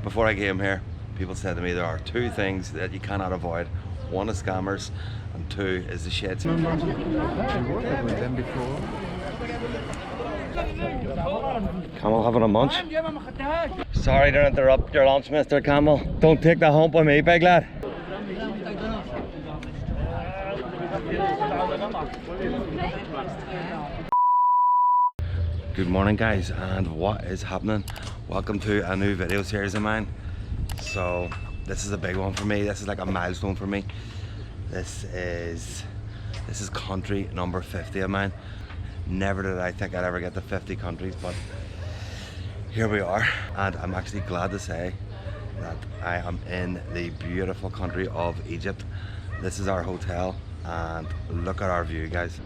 Before I came here, people said to me there are two things that you cannot avoid. One is scammers, and two is the shit. Camel having a munch? Sorry to interrupt your lunch, Mr. Camel. Don't take the hump on me, big lad. Good morning, guys, and what is happening? Welcome to a new video series of mine. So this is a big one for me. This is like a milestone for me. This is country number 50 of mine. Never did I think I'd ever get to 50 countries, but here we are. And I'm actually glad to say that I am in the beautiful country of Egypt. This is our hotel, and look at our view, guys.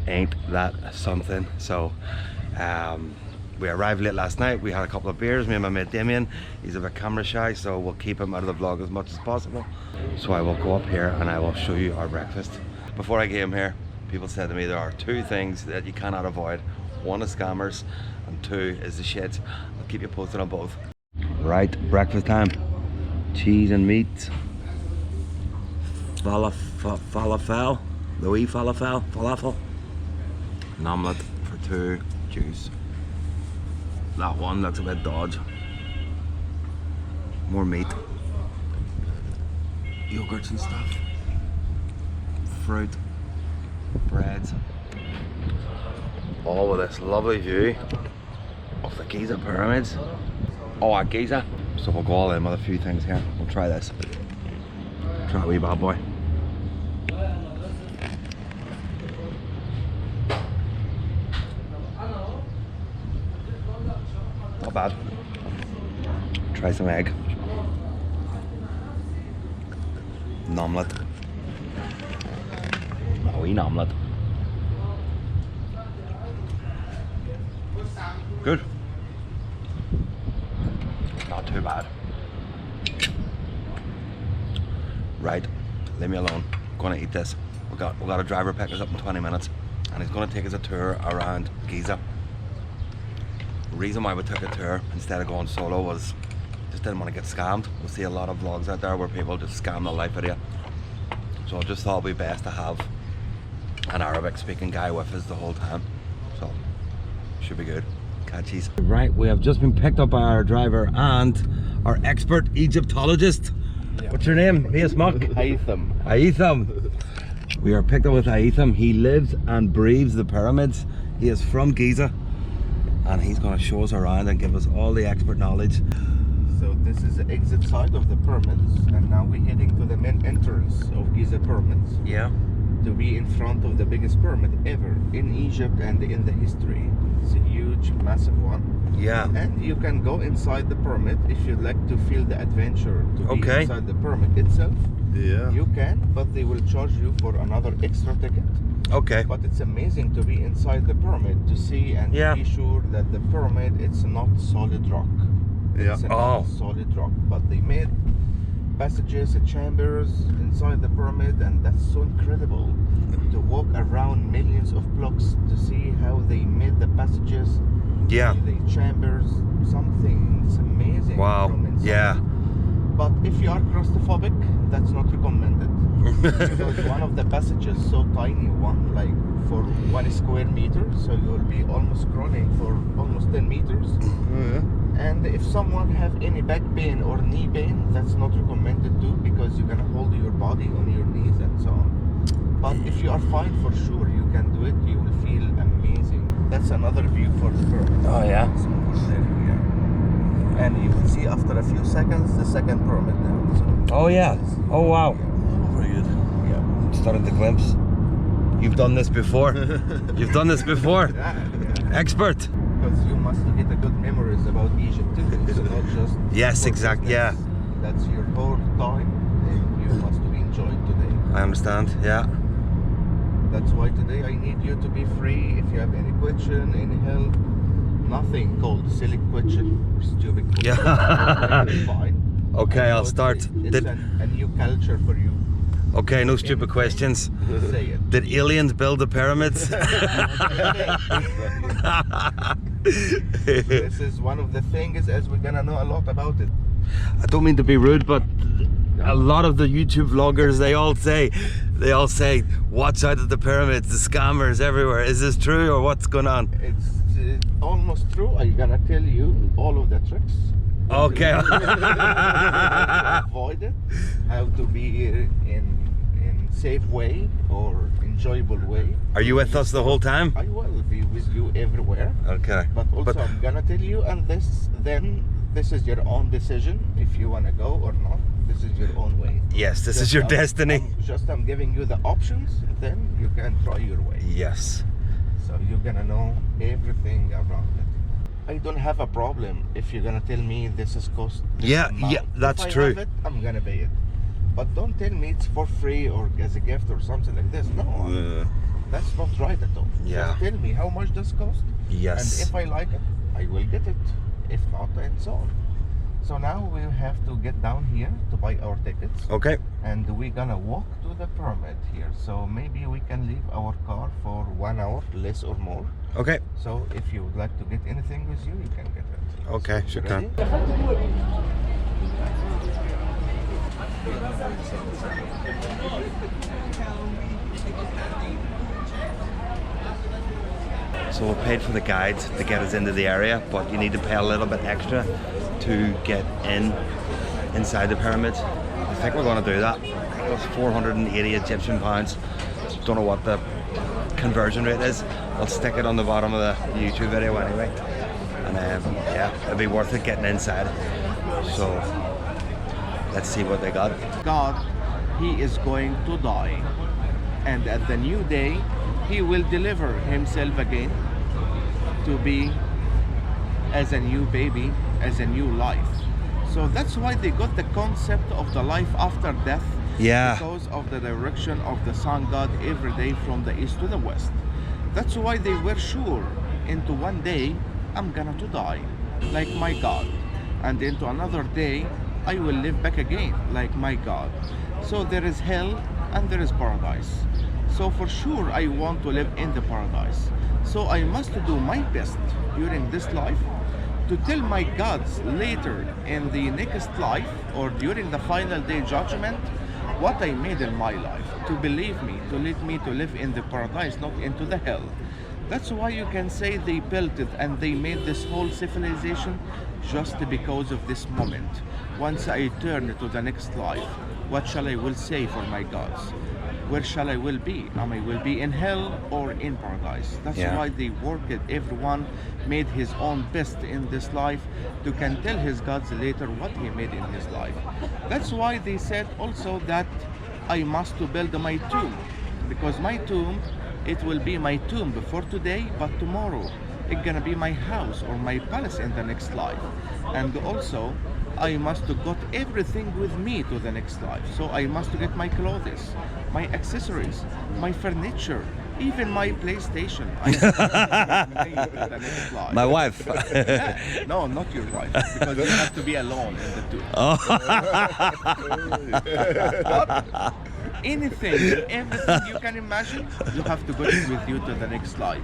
Ain't that something? So we arrived late last night. We had a couple of beers, me and my mate Damien. He's a bit camera shy, so we'll keep him out of the vlog as much as possible. So I will go up here and I will show you our breakfast. Before I came here, people said to me there are two things that you cannot avoid. One is scammers, and two is the shit. I'll keep you posted on both. Right, breakfast time. Cheese and meat. Falafel, the wee falafel. An omelette for two, juice. That one looks a bit dodgy. More meat. Yogurts and stuff. Fruit. Breads. All with this lovely view of the Giza pyramids. Oh, at Giza. So we'll go all in with a few things here. We'll try this. Try a wee bad boy. Not bad. Try some egg. An omelette. A wee omelette. Good. Not too bad. Right, leave me alone. I'm gonna eat this. We got a driver pick us up in 20 minutes, and he's gonna take us a tour around Giza. The reason why we took a tour instead of going solo was just didn't want to get scammed. We see a lot of vlogs out there where people just scam the life out of you. So I just thought it'd be best to have an Arabic speaking guy with us the whole time. So should be good. Catchies. Right, we have just been picked up by our driver and our expert Egyptologist. Yeah. What's your name? Haitham. We are picked up with Haitham. He lives and breathes the pyramids. He is from Giza, and he's going to show us around and give us all the expert knowledge. So this is the exit side of the pyramids, and now we're heading to the main entrance of Giza pyramids. Yeah. To be in front of the biggest pyramid ever in Egypt and in the history. It's a huge, massive one. Yeah. And you can go inside the pyramid if you'd like to feel the adventure to be inside the pyramid itself. Yeah. You can, but they will charge you for another extra ticket. Okay. But it's amazing to be inside the pyramid to see and to be sure that the pyramid, it's not solid rock. Yeah. It's not solid rock, but they made passages and chambers inside the pyramid, and that's so incredible to walk around millions of blocks to see how they made the passages, the chambers, something. It's amazing. Wow. From inside. Yeah. But if you are claustrophobic, that's not recommended. Because one of the passages so tiny, one like for 1 square meter, so you'll be almost crawling for almost 10 meters. And if someone have any back pain or knee pain, that's not recommended too, because you're gonna hold your body on your knees and so on. But if you are fine, for sure you can do it. You will feel amazing. That's another view for the pyramid. Oh yeah. So and you will see after a few seconds the second pyramid now. So oh yeah. Oh wow. Very good. Yeah. Starting to glimpse. You've done this before. You've done this before. Expert. Because you must get a good memories about Egypt too. It's not just. Yes, exactly. Yeah. That's your whole time, and you must enjoy today. I understand. Yeah. That's why today I need you to be free. If you have any question, any help, nothing called silly question or stupid question. Yeah. Fine. Okay, I'll start. It's a new culture for you. Okay, no stupid questions. Say it. Did aliens build the pyramids? This is one of the things as we're gonna know a lot about it. I don't mean to be rude, but a lot of the YouTube vloggers, they all say, watch out at the pyramids, the scammers everywhere. Is this true or what's going on? It's almost true. I'm gonna tell you all of the tricks. Okay. Avoid it. How to be in safe way or enjoyable way. Are you with us the whole time? I will be with you everywhere. Okay. But also I'm gonna tell you, and this is your own decision if you wanna go or not. This is your own way. Yes, this is your destiny. I'm giving you the options, then you can try your way. Yes. So you're gonna know everything around it. I don't have a problem if you're gonna tell me this is cost this amount. That's if I true. have it, I'm gonna pay it. But don't tell me it's for free or as a gift or something like this. No, that's not right at all. Yeah. Just tell me how much this cost. Yes. And if I like it, I will get it. If not, and so on. So now we have to get down here to buy our tickets. Okay. And we're gonna walk to the pyramid here. So maybe we can leave our car for 1 hour, less or more. Okay. So if you would like to get anything with you, you can get it. Okay, So, shukran. ready? So we paid for the guides to get us into the area, but you need to pay a little bit extra to get inside the pyramids. I think we're going to do that. It was 480 Egyptian pounds. Don't know what the conversion rate is. I'll stick it on the bottom of the YouTube video anyway. And yeah, it'll be worth it getting inside. So let's see what they got. God, he is going to die. And at the new day, he will deliver himself again to be as a new baby, as a new life. So that's why they got the concept of the life after death. Yeah. Because of the direction of the sun god every day from the east to the west. That's why they were sure into one day I'm gonna to die like my God, and into another day I will live back again like my God. So there is hell and there is paradise. So for sure I want to live in the paradise. So I must do my best during this life to tell my gods later in the next life or during the final day judgment what I made in my life, to believe me, to let me to live in the paradise, not into the hell. That's why you can say they built it and they made this whole civilization just because of this moment. Once I turn to the next life, what shall I will say for my gods? Where shall I will be? I will be in hell or in paradise. That's why they worked. Everyone made his own best in this life to can tell his gods later what he made in his life. That's why they said also that I must to build my tomb, because my tomb, it will be my tomb before today, but tomorrow it's gonna be my house or my palace in the next life. And also I must to got everything with me to the next life. So I must to get my clothes, my accessories, my furniture, even my PlayStation. The next life. My wife. Yeah. No, not your wife, because you have to be alone in the tomb. But anything, everything you can imagine, you have to get it with you to the next life.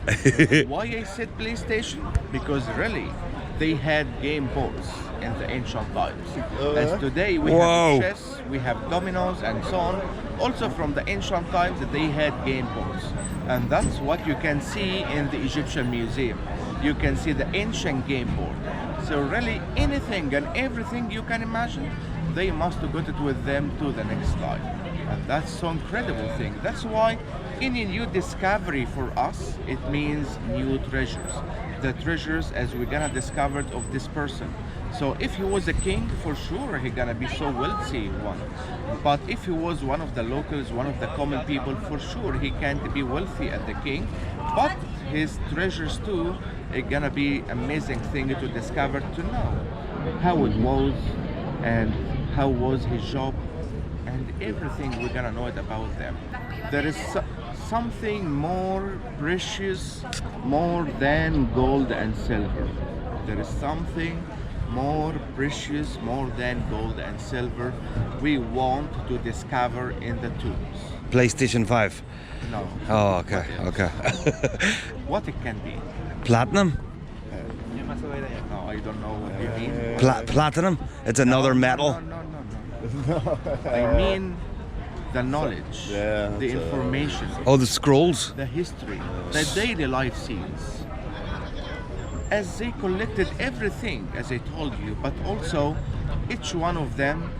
Why I said PlayStation? Because really, they had game boards in the ancient times. As today we have chess, we have dominoes and so on. Also from the ancient times they had game boards. And that's what you can see in the Egyptian museum. You can see the ancient game board. So really anything and everything you can imagine, they must have got it with them to the next life. And that's so incredible thing. That's why any new discovery for us, it means new treasures. The treasures as we're gonna discover of this person. So if he was a king, for sure he gonna be so wealthy one. But if he was one of the locals, one of the common people, for sure he can't be wealthy as the king. But his treasures too, it gonna be amazing thing to discover, to know how it was and how was his job, and everything we're gonna know it about them. There is something more precious, more than gold and silver. There is something more precious, more than gold and silver, we want to discover in the tombs. PlayStation 5. No. Oh, okay, okay. What it can be? Platinum? No, I don't know what you mean. Platinum? It's another metal. No. I mean the knowledge, the information, Oh, the scrolls. the history, the daily life scenes. As they collected everything, as I told you, but also each one of them,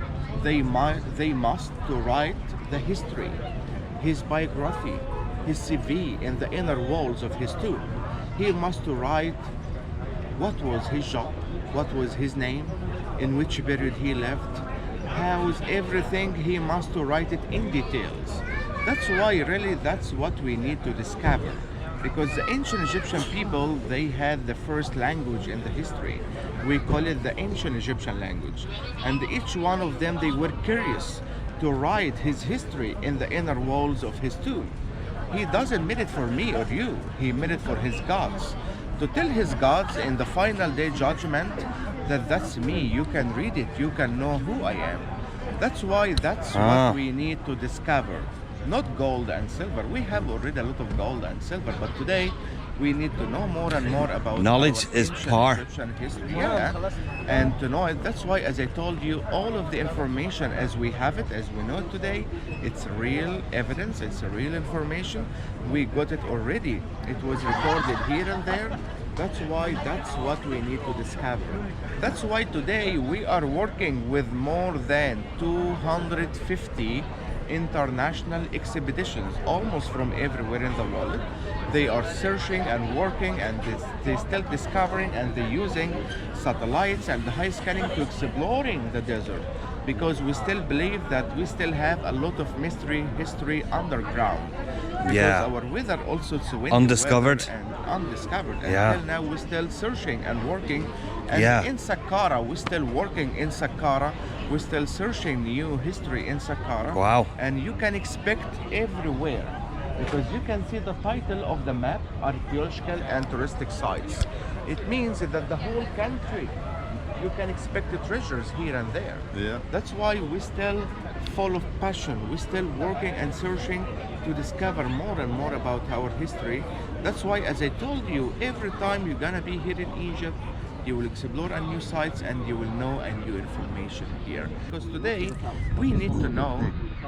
they must to write the history, his biography, his CV in the inner walls of his tomb. He must to write what was his job, what was his name, in which period he lived, how is everything. He must to write it in details. That's why really that's what we need to discover. Because the ancient Egyptian people, they had the first language in the history. We call it the ancient Egyptian language. And each one of them, they were curious to write his history in the inner walls of his tomb. He doesn't made it for me or you. He made it for his gods. To tell his gods in the final day judgment that that's me, you can read it, you can know who I am. That's why that's what we need to discover. Not gold and silver. We have already a lot of gold and silver, but today we need to know more and more about knowledge our is ancient power. Egyptian history. Yeah. And to know it, that's why, as I told you, all of the information as we have it, as we know it today, it's real evidence, it's a real information. We got it already. It was recorded here and there. That's why that's what we need to discover. That's why today we are working with more than 250 international expeditions, almost from everywhere in the world. They are searching and working, and they still discovering, and they're using satellites and the high scanning to exploring the desert, because we still believe that we still have a lot of history underground. Because our weather also is winter Undiscovered. weather and undiscovered. And Yeah. until now we're still searching and working. And in Saqqara, we're still working in Saqqara. We're still searching new history in Saqqara. Wow. And you can expect everywhere, because you can see the title of the map, archaeological and touristic sites. It means that the whole country, you can expect the treasures here and there. Yeah. That's why we're still full of passion. We're still working and searching to discover more and more about our history. That's why, as I told you, every time you're gonna be here in Egypt, you will explore a new sites and you will know a new information here. Because today we need to know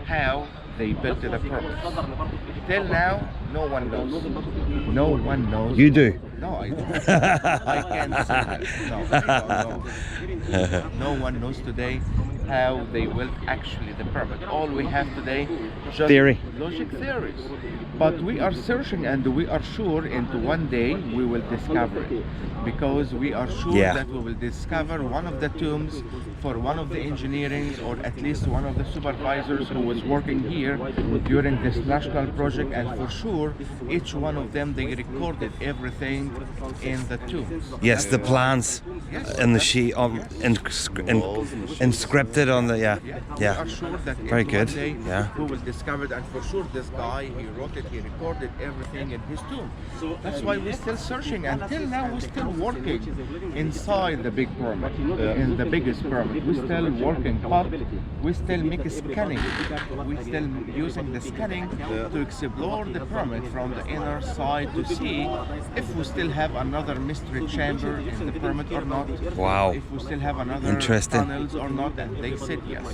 how they built the pyramids. Till now, no one knows. No one knows. You do. No, I don't. I can't say that. No, I don't know. No one knows today how they built actually the pyramid. All we have today just Theory. logic theories. But we are searching, and we are sure into one day we will discover it. Because we are sure that we will discover one of the tombs for one of the engineering, or at least one of the supervisors who was working here during this national project, and for sure each one of them, they recorded everything in the tombs. Yes, the plans in the sheet, inscripted on the, We are sure that Very good. One day Yeah. we will discover it, and for sure this guy, he wrote it, he recorded everything in his tomb. That's why we're still searching. Until now we're still working inside the big pyramid, in the biggest pyramid. We're still working, but we still make a scanning. We're still using the scanning to explore the pyramid from the inner side to see if we still have another mystery chamber in the pyramid or not. Wow. If we still have another Interesting. tunnels or not, and they said yes.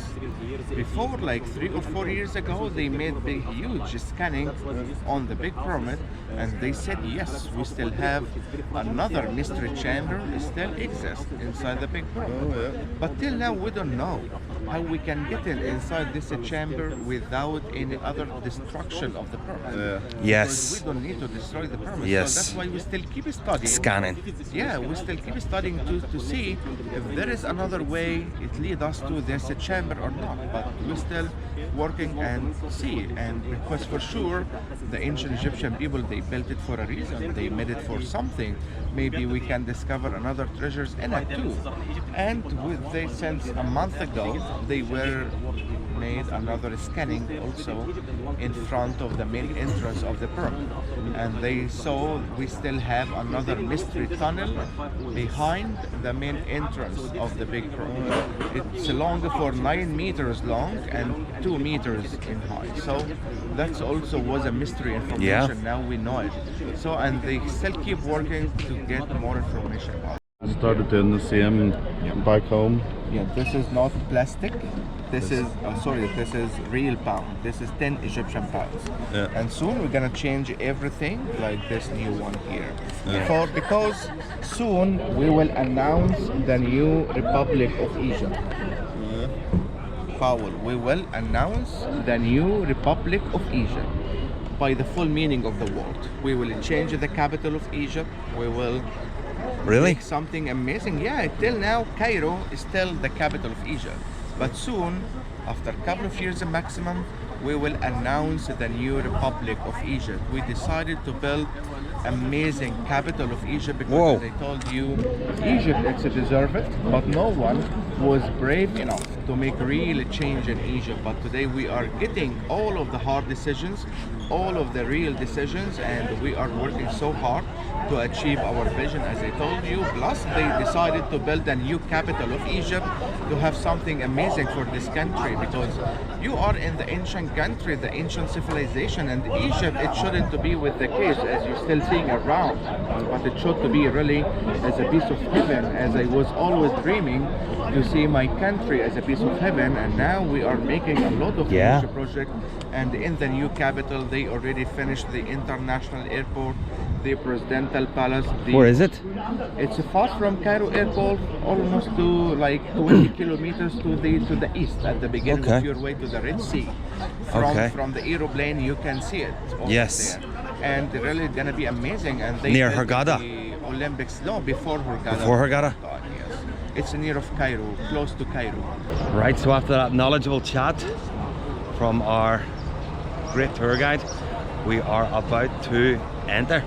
Before, like 3 or 4 years ago, they made big, huge scanning on the big pyramid, and they said yes, we still have another mystery chamber still exists inside the big pyramid. But till now we don't know how we can get inside this chamber without any other destruction of the pyramid. Yes. Because we don't need to destroy the pyramid. Yes. So that's why we still keep studying. Scanning. Yeah, we still keep studying to see if there is another way it leads us to this chamber or not. But we're still working and see. And because for sure the ancient Egyptian people, they built it for a reason. They made it for something. maybe we can discover another treasures in it too. And they, since a month ago, they were made another scanning also in front of the main entrance of the pyramid, and they saw we still have another mystery tunnel behind the main entrance of the big pyramid. It's long for 9 meters long and 2 meters in height, so that's also was a mystery information. Yeah. Now we know it. So, and they still keep working to get more information about it. Started doing the same back home. Yeah, this is not plastic. This is this is real pound. This is 10 Egyptian pounds. Yeah. And soon we're gonna change everything like this new one here. Yeah. Because soon we will announce the new Republic of Egypt. Powell, we will announce the new Republic of Egypt by the full meaning of the word. We will change the capital of Egypt. We will Really? make something amazing. Yeah, till now Cairo is still the capital of Egypt, but soon, after a couple of years maximum, we will announce the new Republic of Egypt. We decided to build amazing capital of Egypt because Whoa. as I told you, Egypt it's deserve it, but no one was brave enough to make real change in Egypt. But today we are getting all of the hard decisions, all of the real decisions, and we are working so hard to achieve our vision, as I told you. Plus, they decided to build a new capital of Egypt to have something amazing for this country, because you are in the ancient country, the ancient civilization, and Egypt, it shouldn't to be with the case as you're still seeing around, but it should to be really as a piece of heaven, as I was always dreaming to see my country as a piece of heaven. And now we are making a lot of Yeah. major projects, and in the new capital they already finished the international airport, the presidential palace. Where is it? It's far from Cairo airport, almost to like 20 kilometers to the east, at the beginning Okay. of your way to the Red Sea. Okay. From the aeroplane you can see it over Yes. there. And really gonna be amazing. And they Near built Hurghada? the Olympics, no, before Hurghada. Before Hurghada? Yes. It's near of Cairo, close to Cairo. Right, so after that knowledgeable chat from our great tour guide, we are about to enter.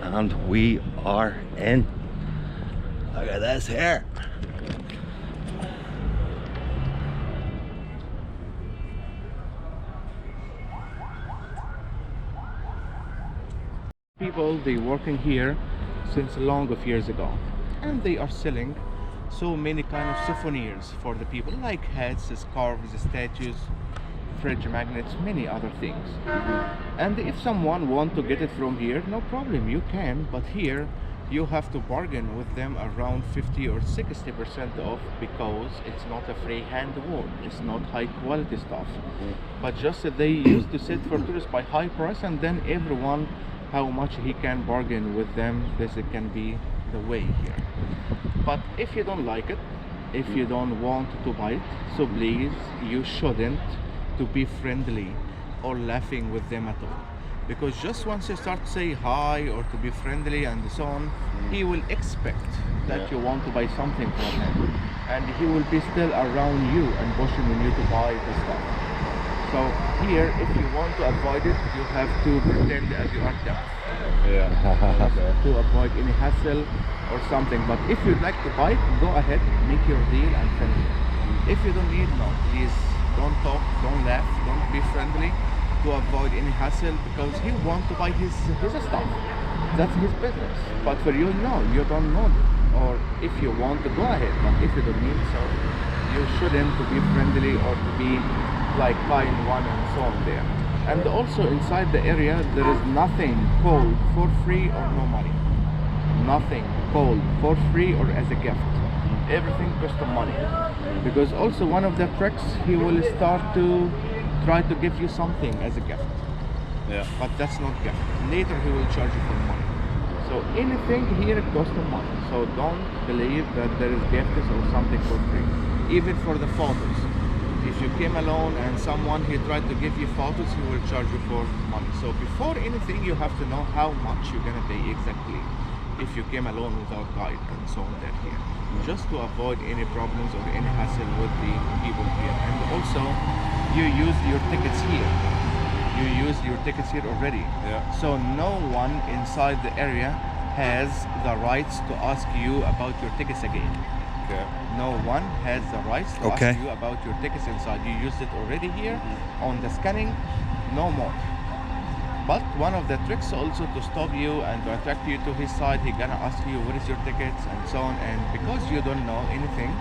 And we are in. Look at this here. People, they working here since long of years ago, and they are selling so many kind of souvenirs for the people, like hats, scarves, statues, fridge magnets, many other things. And if someone want to get it from here, no problem, you can, but here you have to bargain with them around 50 or 60% off, because it's not a free hand work, it's not high quality stuff, but just they used to sell for tourists by high price, and then everyone how much he can bargain with them. This can be the way here. But if you don't like it, if you don't want to buy it, so please, you shouldn't to be friendly or laughing with them at all, because just once you start to say hi or to be friendly and so on, he will expect that you want to buy something from him, and he will be still around you and pushing on you to buy the stuff. So here, if you want to avoid it, you have to pretend as you are deaf. Yeah. To avoid any hassle or something. But if you'd like to buy it, go ahead, make your deal and finish it. If you don't need, no, please don't talk, don't laugh, don't be friendly, to avoid any hassle, because he wants to buy his stuff. That's his business. But for you, no, you don't know. Or if you want to, go ahead. But if you don't need, so you shouldn't to be friendly or to be like buying one and so on there. And also inside the area there is nothing called for free or no money. Nothing called for free or as a gift. Everything costs money. Because also one of the tricks, he will start to try to give you something as a gift. Yeah. But that's not gift. Later he will charge you for money. So anything here costs money. So don't believe that there is gifts or something for free. Even for the photos. If you came alone and someone he tried to give you photos, he will charge you for money. So before anything, you have to know how much you're gonna pay exactly if you came alone without guide and so on there here, just to avoid any problems or any hassle with the people here. And also you use your tickets here. You use your tickets here already. Yeah. So no one inside the area has the rights to ask you about your tickets again. Okay. No one has the rights to Okay. ask you about your tickets inside. You used it already here on the scanning, no more. But one of the tricks also to stop you and to attract you to his side, he gonna ask you where is your tickets and so on. And because you don't know anything,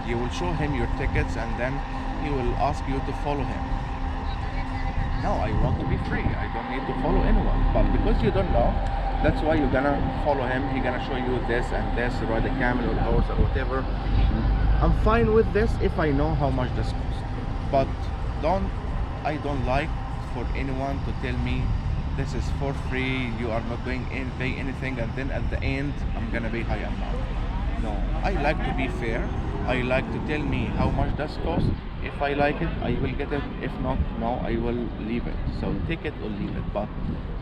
you will show him your tickets and then he will ask you to follow him. No, I want to be free. I don't need to follow anyone. But because you don't know, that's why you're gonna follow him. He's gonna show you this and this, ride a camel or horse or whatever. I'm fine with this if I know how much this costs. But I don't like for anyone to tell me this is for free, you are not going in, pay anything, and then at the end I'm gonna pay high amount. No, I like to be fair. I like to tell me how much does cost. If I like it, I will get it. If not, no, I will leave it. So take it or leave it, but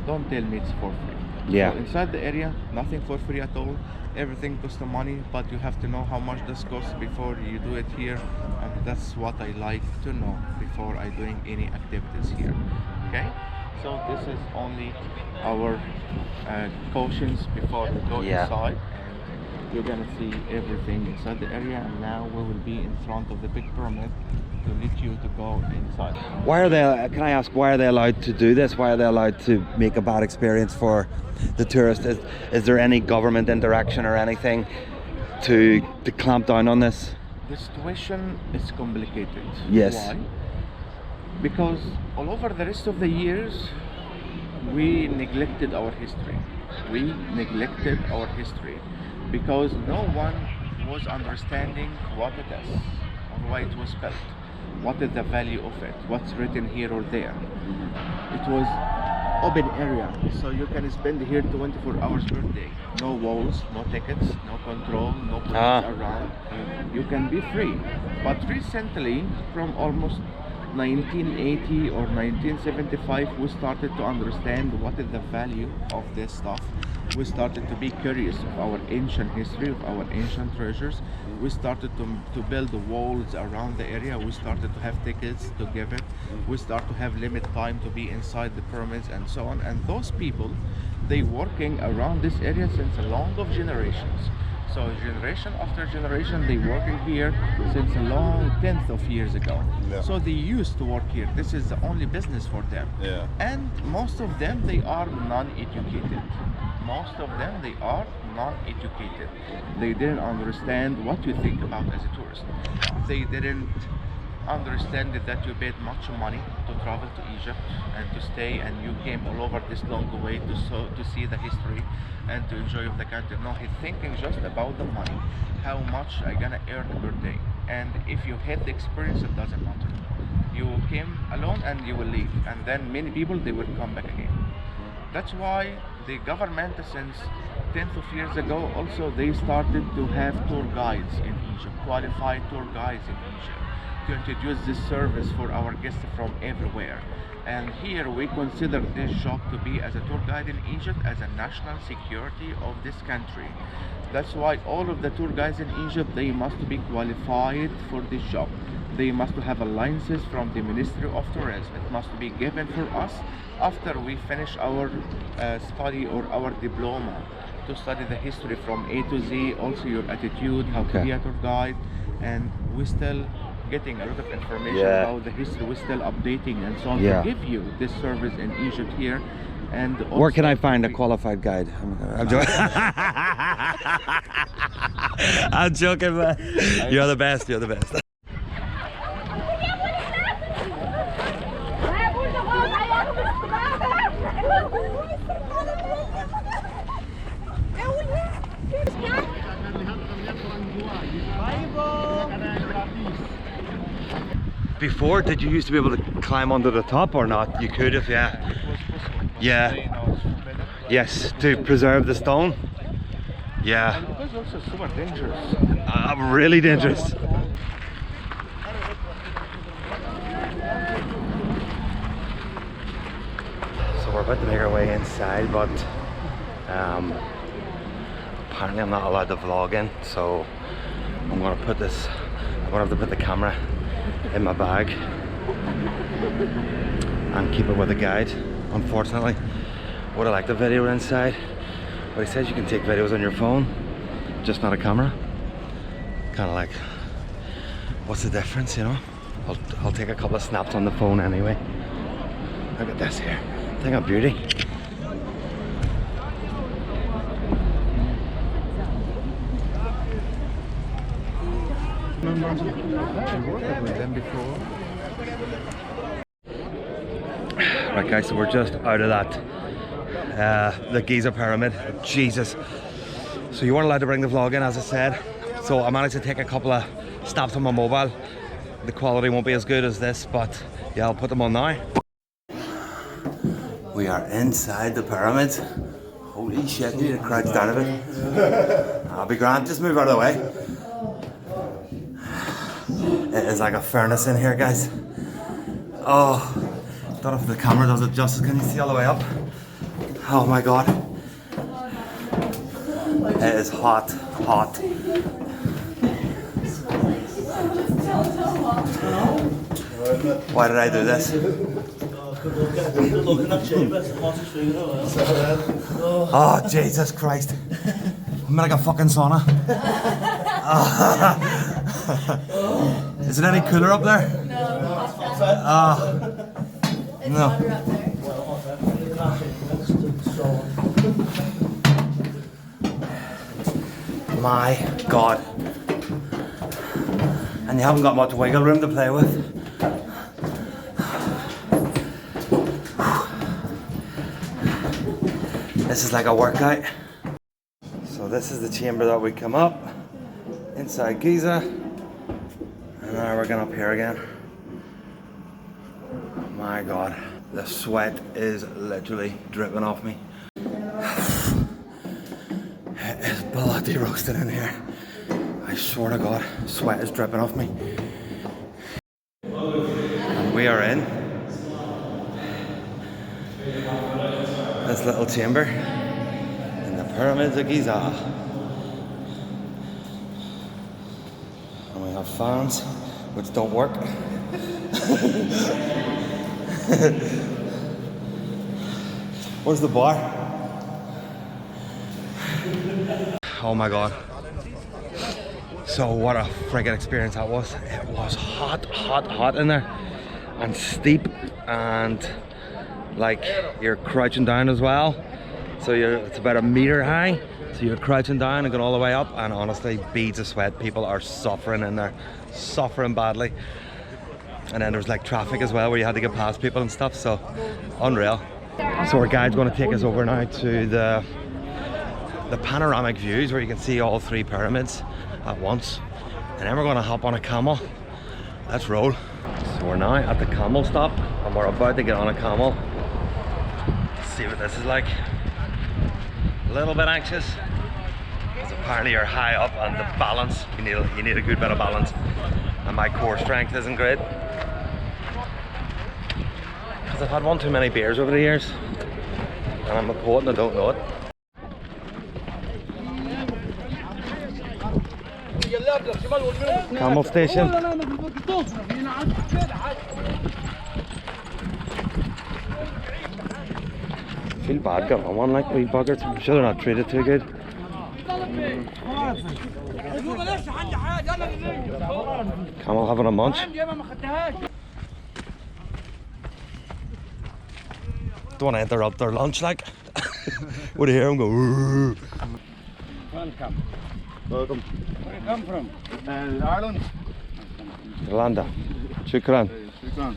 don't tell me it's for free. Yeah. So inside the area, nothing for free at all. Everything costs money, but you have to know how much this costs before you do it here. And that's what I like to know before I doing any activities here. Okay? So this is only our cautions before we go Yeah. inside. And you're gonna see everything inside the area, and now we will be in front of the big pyramid to lead you to go inside. Why are they, can I ask, why are they allowed to do this? Why are they allowed to make a bad experience for the tourist? Is there any government interaction or anything to clamp down on this? The situation is complicated. Yes. Why? Because all over the rest of the years, we neglected our history. We neglected our history because no one was understanding what it is or why it was built. What is the value of it? What's written here or there? It was open area, so you can spend here 24 hours per day. No walls, no tickets, no control, no police around. You can be free. But recently, from almost 1980 or 1975, we started to understand what is the value of this stuff. We started to be curious of our ancient history, of our ancient treasures. We started to build the walls around the area. We started to have tickets to give it. We start to have limit time to be inside the pyramids and so on. And those people, they working around this area since a long of generations. So generation after generation, they working here since a long 10th of years ago. Yeah. So they used to work here. This is the only business for them. Yeah. And most of them, they are non-educated. Most of them, they are non-educated. They didn't understand what you think about as a tourist. They didn't understand that you paid much money to travel to Egypt and to stay, and you came all over this long way to see the history and to enjoy of the country. No, he's thinking just about the money, how much I gonna earn per day. And if you hate the experience, it doesn't matter. You came alone and you will leave, and then many people, they will come back again. That's why the government since 10th of years ago also they started to have tour guides in Egypt, qualified tour guides in Egypt, to introduce this service for our guests from everywhere. And here we consider this job to be as a tour guide in Egypt as a national security of this country. That's why all of the tour guides in Egypt, they must be qualified for this job. They must have a license from the Ministry of Tourism. It must be given for us after we finish our study or our diploma, to study the history from A to Z, also your attitude, how to be a tour guide. And we still getting a lot of information about the history. We're still updating and so on to give you this service in Egypt here. And where can I find a qualified guide? I'm joking. I'm joking, man. You're the best. You're the best. Before, did you used to be able to climb under the top or not? You could have, yeah. It was possible, but Yeah. today now it's forbidden. Yes, to preserve the stone. Yeah. And because also super dangerous. Really dangerous. So we're about to make our way inside, but apparently I'm not allowed to vlog in, so I'm gonna have to put the camera in my bag. and keep it with a guide. Unfortunately, would have liked the video inside, but he says you can take videos on your phone, just not a camera. Kind of like, what's the difference, you know? I'll take a couple of snaps on the phone anyway. Look at this here, thing of beauty. Right guys, so we're just out of that, the Giza pyramid. Jesus. So you weren't allowed to bring the vlog in, as I said. So I managed to take a couple of snaps on my mobile. The quality won't be as good as this, but yeah, I'll put them on now. We are inside the pyramids. Holy shit, you need to crouch down a bit. I'll be grand, just move out of the way. It is like a furnace in here, guys. Oh, don't know if the camera does it justice. Can you see all the way up? Oh my god. It is hot, hot. Why did I do this? Oh, Jesus Christ. I'm like a fucking sauna. Is it any cooler up there? No. My God. And you haven't got much wiggle room to play with. This is like a workout. So this is the chamber that we come up inside Giza, and now we're going up here again. My God, the sweat is literally dripping off me. It is bloody roasting in here. I swear to God, sweat is dripping off me. And we are in this little chamber in the pyramids of Giza. And we have fans which don't work. Where's the bar? Oh my God. So what a friggin' experience that was. It was hot, hot, hot in there, and steep, and like you're crouching down as well. So it's about a meter high. So you're crouching down and going all the way up, and honestly, beads of sweat. People are suffering in there, suffering badly. And then there's like traffic as well, where you had to get past people and stuff. So unreal. So our guide's going to take us over now to the panoramic views, where you can see all three pyramids at once. And then we're going to hop on a camel. Let's roll. So we're now at the camel stop, and we're about to get on a camel. See what this is like. A little bit anxious, because apparently you're high up, and the balance, you need a good bit of balance, and my core strength isn't great, because I've had one too many beers over the years, and I'm a poet and I don't know it. Camel Station. I feel bad getting on one, like wee buggers. I'm sure they're not treated too good. Camel having a munch. Don't want to interrupt their lunch, like. Would you hear them go? Ooh. Welcome. Welcome. Where do you come from? Ireland. Yolanda. Shukran. Shukran.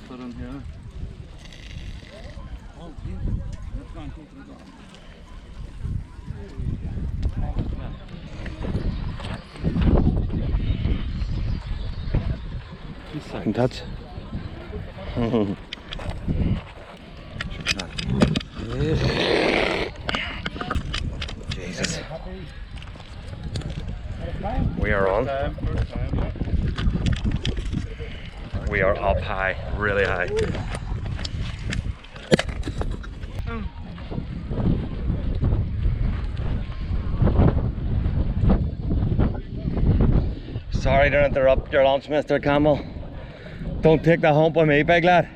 Put on here. Second touch. Jesus. We are on. We are up high, really high. Sorry to interrupt your lunch, Mr. Camel. Don't take the hump with me, big lad.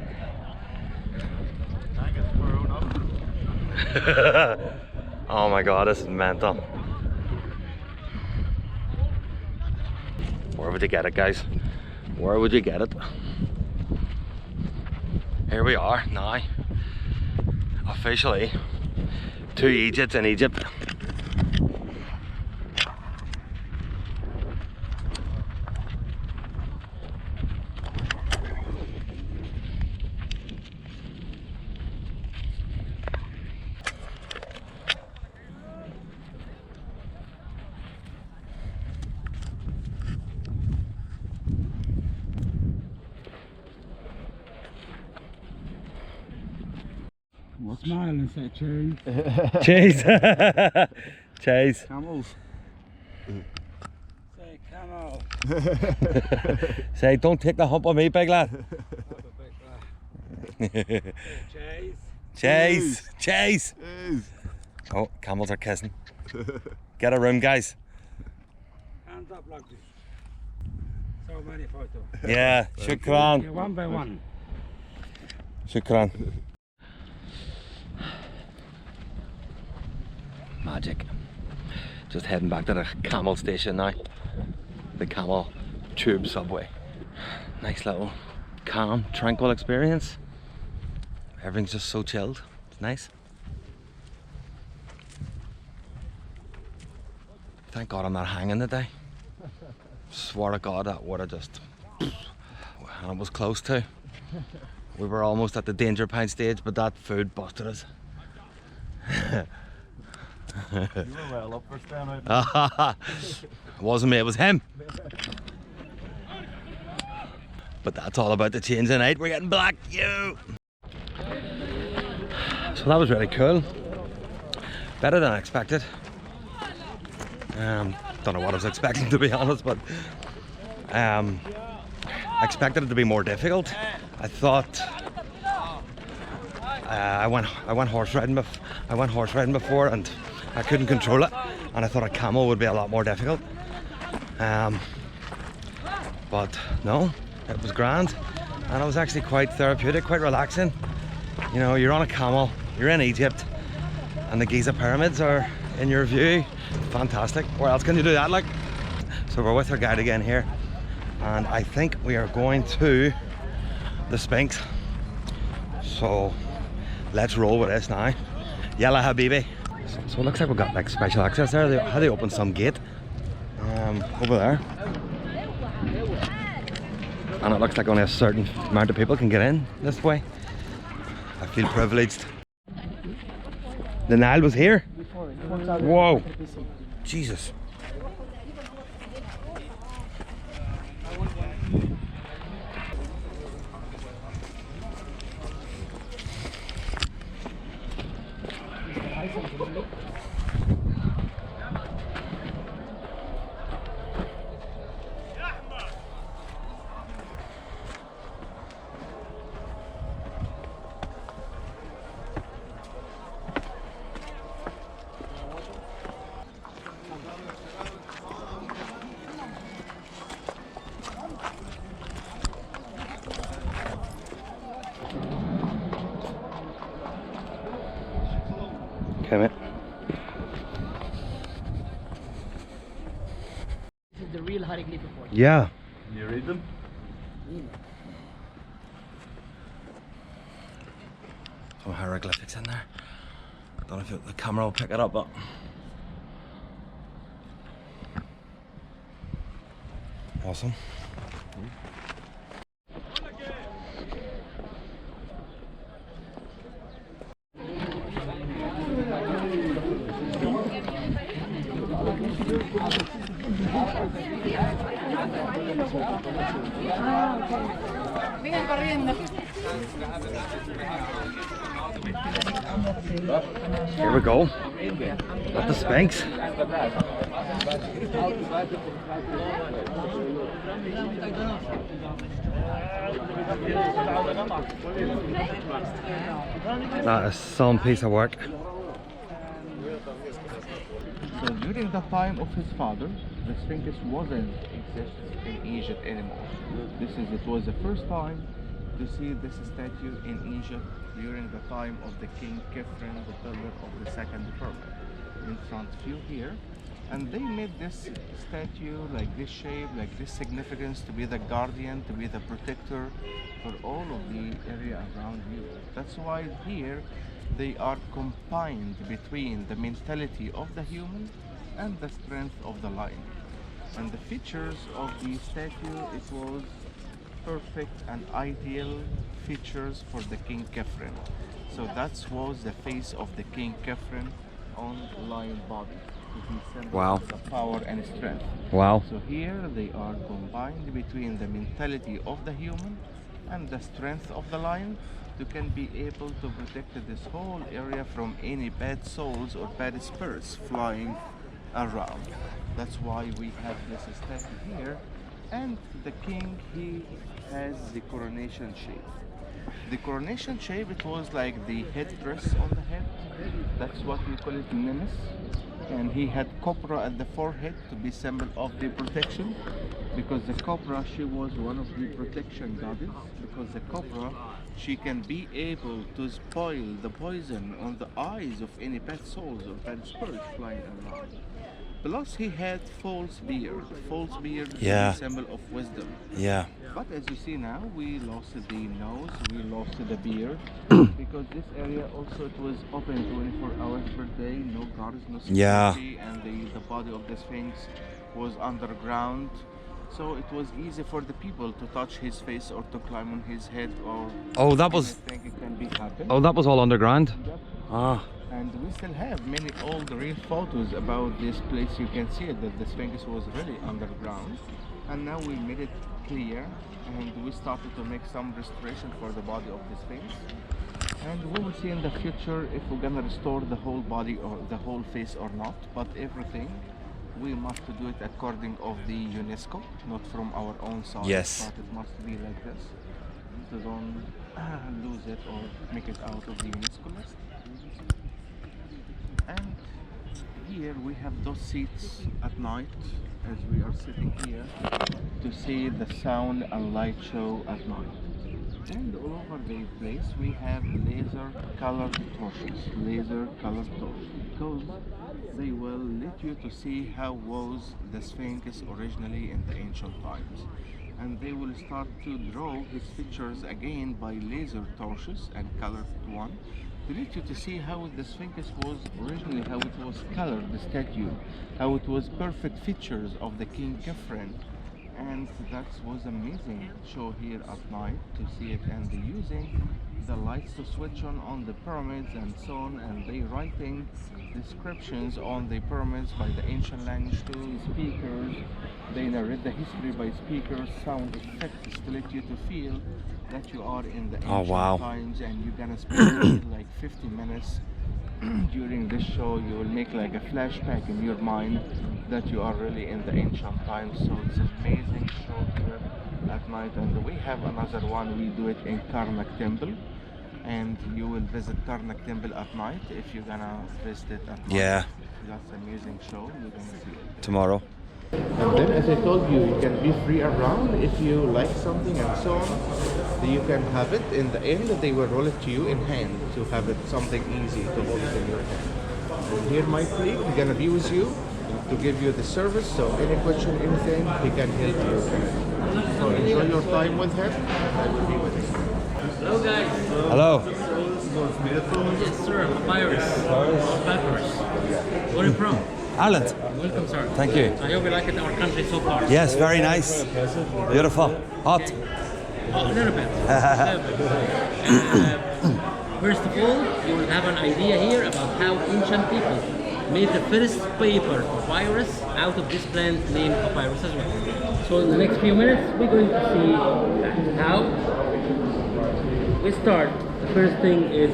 Oh my god, this is mental. Where would you get it, guys? Where would you get it? Here we are now. Officially 2 Egypts in Egypt. We'll smile and say cheese. Cheese. Cheese. Camels. Say camel. Say, don't take the hump on me, big lad. Cheese. Cheese. Cheese. Oh, camels are kissing. Get a room, guys. Hands up like this. So many photos. Yeah, shukran. Yeah, one by one. Shukran. Magic. Just heading back to the Camel Station now. The Camel Tube subway. Nice little calm, tranquil experience. Everything's just so chilled. It's nice. Thank God I'm not hanging today. Swear to God that would have just... And it was close to. We were almost at the danger pine stage, but that food busted us. You were well up for staying out. It wasn't me, it was him. But that's all about the change of night. We're getting black, you. So that was really cool. Better than I expected. Don't know what I was expecting, to be honest, but I expected it to be more difficult. I thought I went horse riding before and I couldn't control it, and I thought a camel would be a lot more difficult. But no, it was grand, and it was actually quite therapeutic, quite relaxing. You know, you're on a camel, you're in Egypt, and the Giza pyramids are in your view. Fantastic. Where else can you do that, like? So we're with our guide again here, and I think we are going to the Sphinx. So let's roll with this now. Yalla habibi. So it looks like we've got like special access there. How they open some gate over there, and it looks like only a certain amount of people can get in this way. I feel privileged. The Nile was here. Whoa, Jesus. Okay, mate. This is the real hieroglyph report. Yeah. Can you read them? Some hieroglyphics in there. I don't know if the camera will pick it up, but awesome. Vengan corriendo. Here we go. At the Sphinx. That is some piece of work. So beautiful. during the time of his father, the Sphinx wasn't exist in Egypt anymore. It was the first time to see this statue in Egypt during the time of the king Khephren, the builder of the second pyramid. In front of you here, and they made this statue like this shape, like this significance, to be the guardian, to be the protector for all of the area around you. That's why here they are combined between the mentality of the human and the strength of the lion. And the features of the statue, it was perfect and ideal features for the king Khephren. So that was the face of the king Khephren on lion body, to be symbol Wow. of the power and strength. Wow. So here they are combined between the mentality of the human and the strength of the lion, to can be able to protect this whole area from any bad souls or bad spirits flying around. That's why we have this statue here. And the king, he has the coronation shape. The coronation shape, it was like the headdress on the head. That's what we call it, nemes. And he had cobra at the forehead to be symbol of the protection, because the cobra, she was one of the protection goddess, because the cobra, she can be able to spoil the poison on the eyes of any bad souls or bad spirits flying around. Plus he had false beard. False beard is Yeah. a symbol of wisdom. Yeah. But as you see now, we lost the nose, we lost the beard, because this area also, it was open 24 hours per day, no guards, no Yeah. security, and the body of the Sphinx was underground. So it was easy for the people to touch his face or to climb on his head, or Oh, that was. anything it can be happen. Oh, that was all underground. Yep. Ah. And we still have many old real photos about this place. You can see that the Sphinx was really underground, and now we made it clear, and we started to make some restoration for the body of the Sphinx. And we will see in the future if we're gonna restore the whole body or the whole face or not. But everything, we must do it according of the UNESCO, not from our own side. Yes. But it must be like this, to don't lose it or make it out of the UNESCO list. And here we have those seats at night, as we are sitting here, to see the sound and light show at night. And all over the place we have laser colored torches, because they will let you to see how was the Sphinx originally in the ancient times. And they will start to draw his features again by laser torches and colored one, to let you to see how the Sphinx was originally, how it was colored, the statue, how it was perfect features of the King Khephren. And that was amazing show here at night to see it, and they using the lights to switch on the pyramids and so on, and they writing descriptions on the pyramids by the ancient language to speakers. They narrate the history by speakers, sound effects to let you to feel that you are in the ancient wow. times, and you're gonna spend like 50 minutes during this show. You will make like a flashback in your mind that you are really in the ancient times. So it's an amazing show here at night. And we have another one, we do it in Karnak Temple, and you will visit Karnak Temple at night if you're gonna visit it at night. Yeah. That's an amazing show, you're gonna see it Tomorrow. And then, as I told you, you can be free around. If you like something and so on, you can have it. In the end, they will roll it to you in hand to have it something easy to hold it in your hand. And here my colleague is gonna be with you to give you the service. So any question, anything, he can help you. So enjoy your time with him. I will be with you. Hello guys. Hello. Yes sir, Papyrus. Papyrus. Where are you from? Ireland. Welcome sir. Thank you. I hope you like it, our country so far. Yes, very nice. Beautiful. Hot. Oh, a little bit. First of all, you will have an idea here about how ancient people made the first paper, papyrus, out of this plant named papyrus as well. So in the next few minutes, we're going to see how we start. The first thing is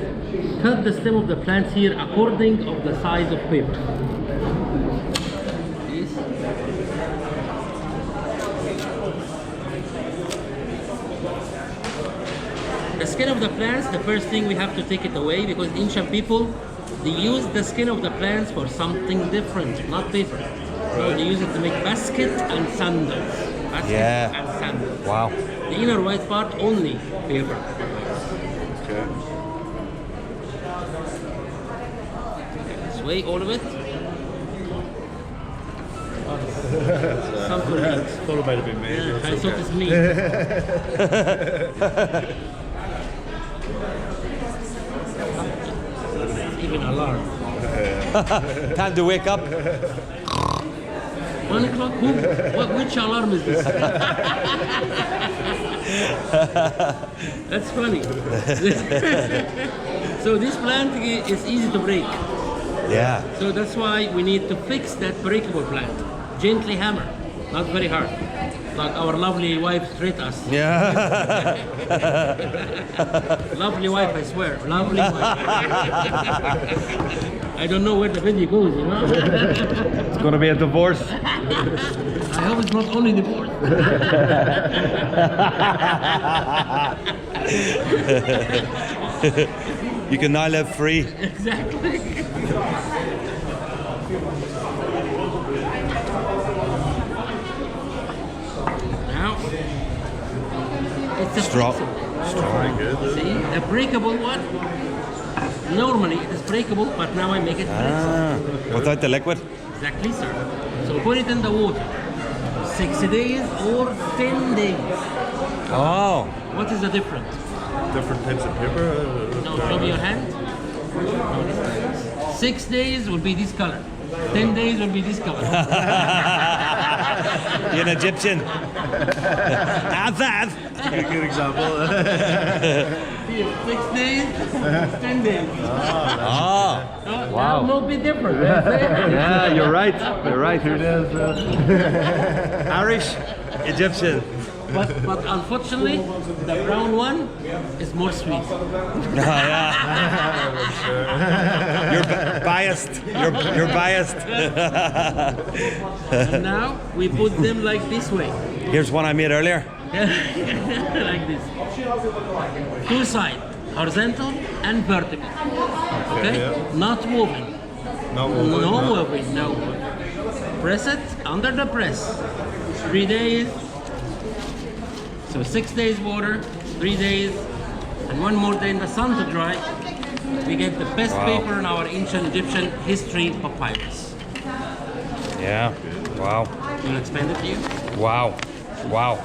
cut the stem of the plants here according of the size of paper. This. The skin of the plants, the first thing we have to take it away, because ancient people, they use the skin of the plants for something different, not paper. So they use it to make basket and sandals. Basket Yeah. and sandals. Wow. The inner white part only paper. Okay. This way, all of it. Some for me. Thought it might have been me. Yeah, That's I thought okay. it's me. Even alarm. Time to wake up. 1 o'clock? Who? Which alarm is this? That's funny. So this plant is easy to break. Yeah. So that's why we need to fix that breakable plant. Gently hammer, not very hard. Like our lovely wives treat us. Yeah. Lovely wife, I swear. Lovely wife. I don't know where the video goes, you know? It's gonna be a divorce. I hope it's not only divorce. You can now live free. Exactly. Now, it's a Straw. flexible. Good. See, the breakable one. Normally it is breakable, but now I make it flexible. Ah, without the liquid. Exactly, sir. So put it in the water. 60 days or 10 days. Oh. What is the difference? Different types of paper. No, show me your hand. 6 days will be this color. 10 days will be this color. You're an Egyptian. Azad. Good example. 6 days, 10 days. Oh. Wow. No bit different. Yeah, you're right. You're right. Here it is. Irish, Egyptian. But unfortunately, the brown one is more sweet. Yeah. You're biased. You're biased. And now we put them like this way. Here's one I made earlier. Like this. Two sides, horizontal and vertical. Okay? Not woven. Not woven. No woven, no. Press it under the press. 3 days. So 6 days water, 3 days, and 1 more day in the sun to dry. We get the best Wow. paper in our ancient Egyptian history, papyrus. Yeah. Wow. Will expand it to you? Wow. Wow.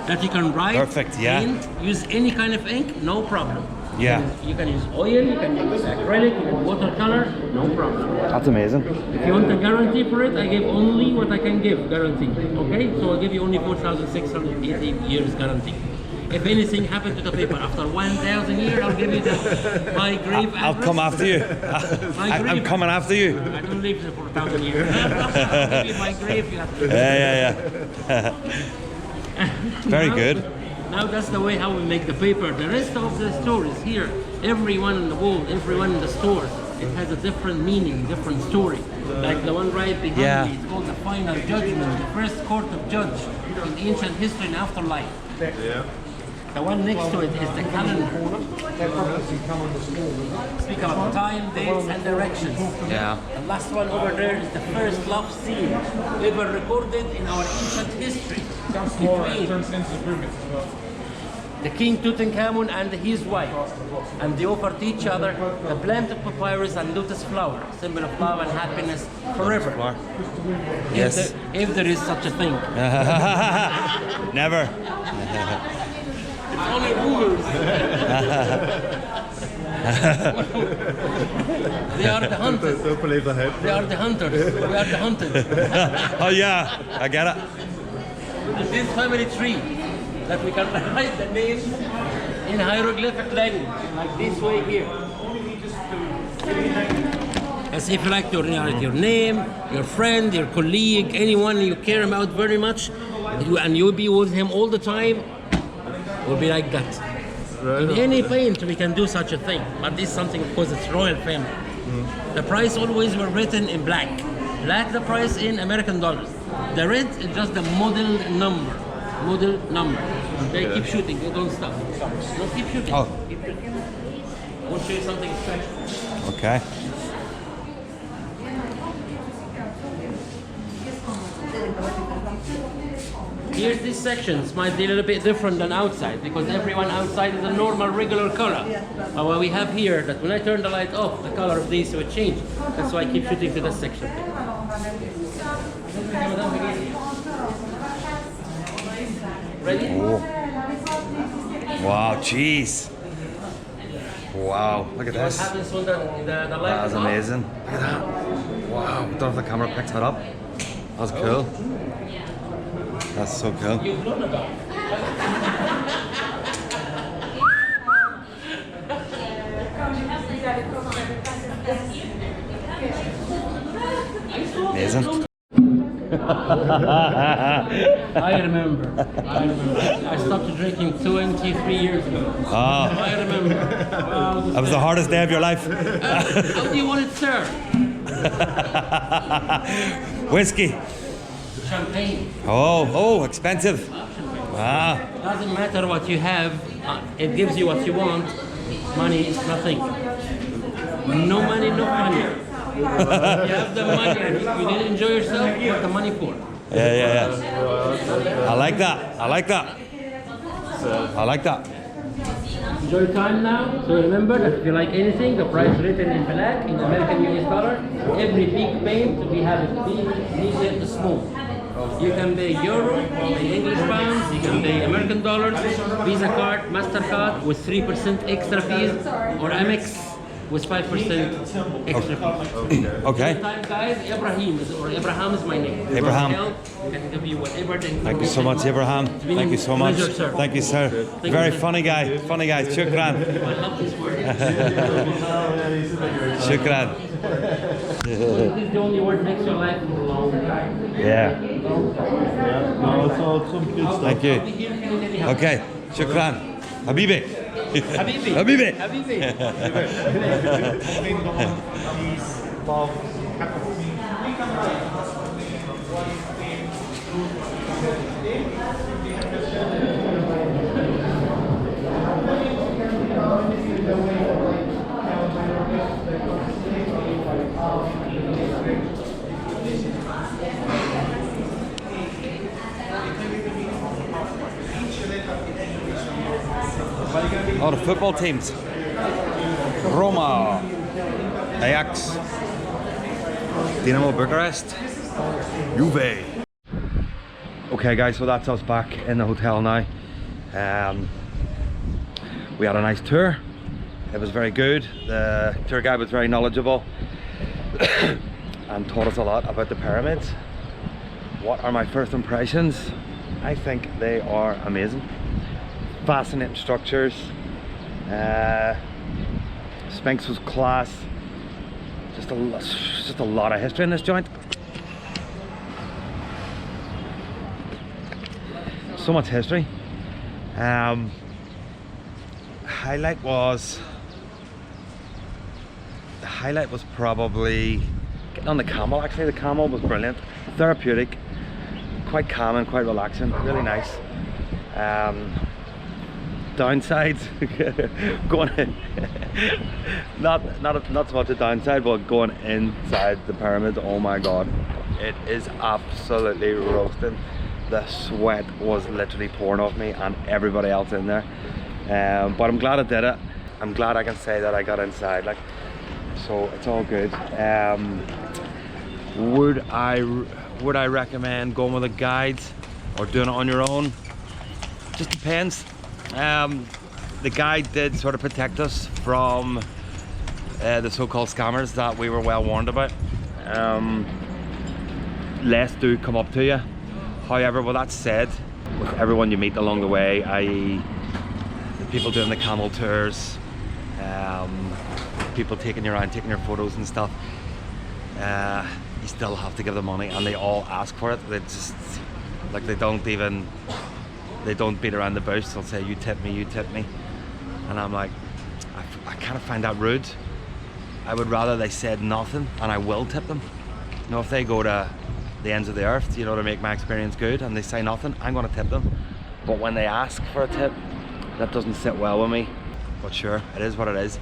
That you can write, Perfect, yeah. paint, use any kind of ink, no problem. Yeah. You can use oil, you can use acrylic, you can watercolor, no problem. That's amazing. If you want a guarantee for it, I give only what I can give, guarantee. Okay? So I'll give you only 4,680 years guarantee. If anything happened to the paper after 1,000 years, I'll give you my grave I'll address. come after you. I'm coming after you. I don't live there for 1,000 years. I'll give you my grave. You have to. Yeah. Very Now- good. Now that's the way how we make the paper. The rest of the store is here. Everyone in the wall, everyone in the store, it has a different meaning, different story. Like the one right behind Yeah. me, it's called the final judgment, the first court of judge in ancient history and afterlife. Yeah. The one next to it is the calendar. Speak about time, dates, and directions. Yeah. The last one over there is the first love scene ever recorded in our ancient history. Between the King Tutankhamun and his wife. And they offered each other the plant of papyrus and lotus flower, symbol of love and happiness forever. Yes. If there is such a thing. Never. It's only rumors. They are the hunters. Don't believe the hype. They are the hunters. We are the hunted. Oh yeah, I get it. And this family tree that we can write the name in hieroglyphic language, like this way here. As if you like to write your name, your friend, your colleague, anyone you care about very much, and you'll be with him all the time, will be like that. In any paint we can do such a thing, but this is something because it's royal family. The price always were written in black. Black the price in American dollars. The red is just the model number. Model number. Okay, keep shooting, you don't stop. No, keep shooting. Oh. Keep shooting. I want to show you something special. Okay. Here's these sections might be a little bit different than outside because everyone outside is a normal, regular color. But what we have here, that when I turn the light off, the color of these will change. That's why I keep shooting to this section. Ready? Oh. Wow, jeez. Wow, look at What this. happens when the light That is is off? amazing. Look at that. Wow, I don't know if the camera picks that up. That's cool. That's so cool. You've known about. Amazing. I remember. I stopped drinking 23 years ago. Ah, I remember. Wow, that was the hardest day of your life. how do you want it served? Whiskey. Champagne. Oh, expensive. Ah, Doesn't matter what you have, it gives you what you want. Money is nothing. No money, no money. You have the money and you didn't enjoy yourself, what the money for? yeah. I like that. I like that. I like that. Enjoy your time now. So remember that if you like anything, the price written in black in American US dollar. Every big payment we have it big, medium, small. You can pay euro, pay English pounds, you can pay American dollars, Visa card, MasterCard with 3% extra fees, or Amex with 5% extra fees. Okay. Time, guys, Abraham is my name. Abraham. I can give you whatever. Thank you so much, Abraham. Thank you so much. Pleasure, sir. Thank you, sir. Very funny guy. Funny guy. Shukran. I love this word. Shukran. This is the only word makes your life long time. Yeah. No, it's all some good stuff. Thank you. Be here if you need any help. Okay. Shukran. Habibi. Habibi. Habibi. Habibi. Peace, love, happiness. Oh, the football teams. Roma, Ajax, Dinamo Bucharest, Juve. Okay guys, so that's us back in the hotel now. We had a nice tour. It was very good. The tour guide was very knowledgeable and taught us a lot about the pyramids. What are my first impressions? I think they are amazing. Fascinating structures. Sphinx was class. Just a lot of history in this joint. So much history. The highlight was probably getting on the camel. Actually, the camel was brilliant, therapeutic, quite calming, quite relaxing, really nice. Downsides, going in, not so much a downside, but going inside the pyramids, oh my god, it is absolutely roasting. The sweat was literally pouring off me and everybody else in there, but I'm glad I did it. I'm glad I can say that I got inside, like, so it's all good. Would I recommend going with a guide or doing it on your own? Just depends. The guide did sort of protect us from the so-called scammers that we were well warned about. Less do come up to you. However, with that said, with everyone you meet along the way, i.e. the people doing the camel tours, people taking you around, taking your photos and stuff, you still have to give them money, and they all ask for it. They just, like, they don't beat around the bush. They'll say, you tip me, and I'm like, I kind of find that rude. I would rather they said nothing and I will tip them. You know, if they go to the ends of the earth, you know, to make my experience good, and they say nothing, I'm going to tip them. But when they ask for a tip, that doesn't sit well with me. But sure, it is what it is.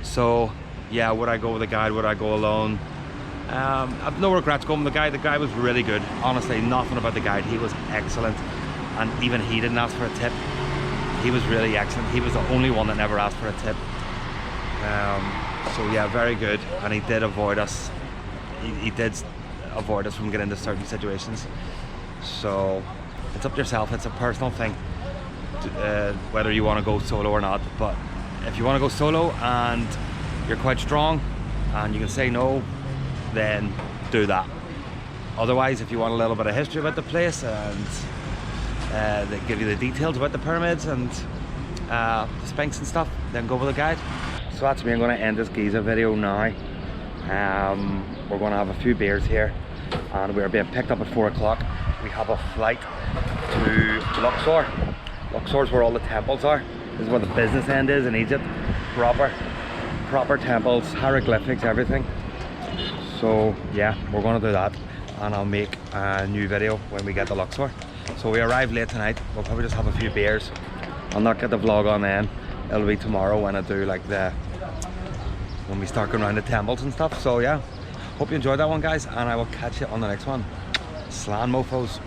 So yeah, would I go with a guide? Would I go alone? I've no regrets going with the guide. The guide was really good. Honestly, nothing about the guide. He was excellent. and even he didn't ask for a tip. He was really excellent. He was the only one that never asked for a tip. So yeah, very good, and he did avoid us. He did avoid us from getting into certain situations. So it's up to yourself. It's a personal thing, whether you want to go solo or not. But if you want to go solo and you're quite strong and you can say no, then do that. Otherwise, if you want a little bit of history about the place and they give you the details about the pyramids and the Sphinx and stuff, then go with a guide. So that's me. I'm going to end this Giza video now. We're going to have a few beers here, and we're being picked up at 4 o'clock. We have a flight to Luxor. Luxor's where all the temples are. This is where the business end is in Egypt. Proper temples, hieroglyphics, everything. So yeah, we're going to do that, and I'll make a new video when we get to Luxor. So we arrived late tonight. We'll probably just have a few beers. I'll not get the vlog on then. It'll be tomorrow when I do like when we start going around the temples and stuff. So yeah, hope you enjoyed that one, guys, and I will catch you on the next one. Slan mofos.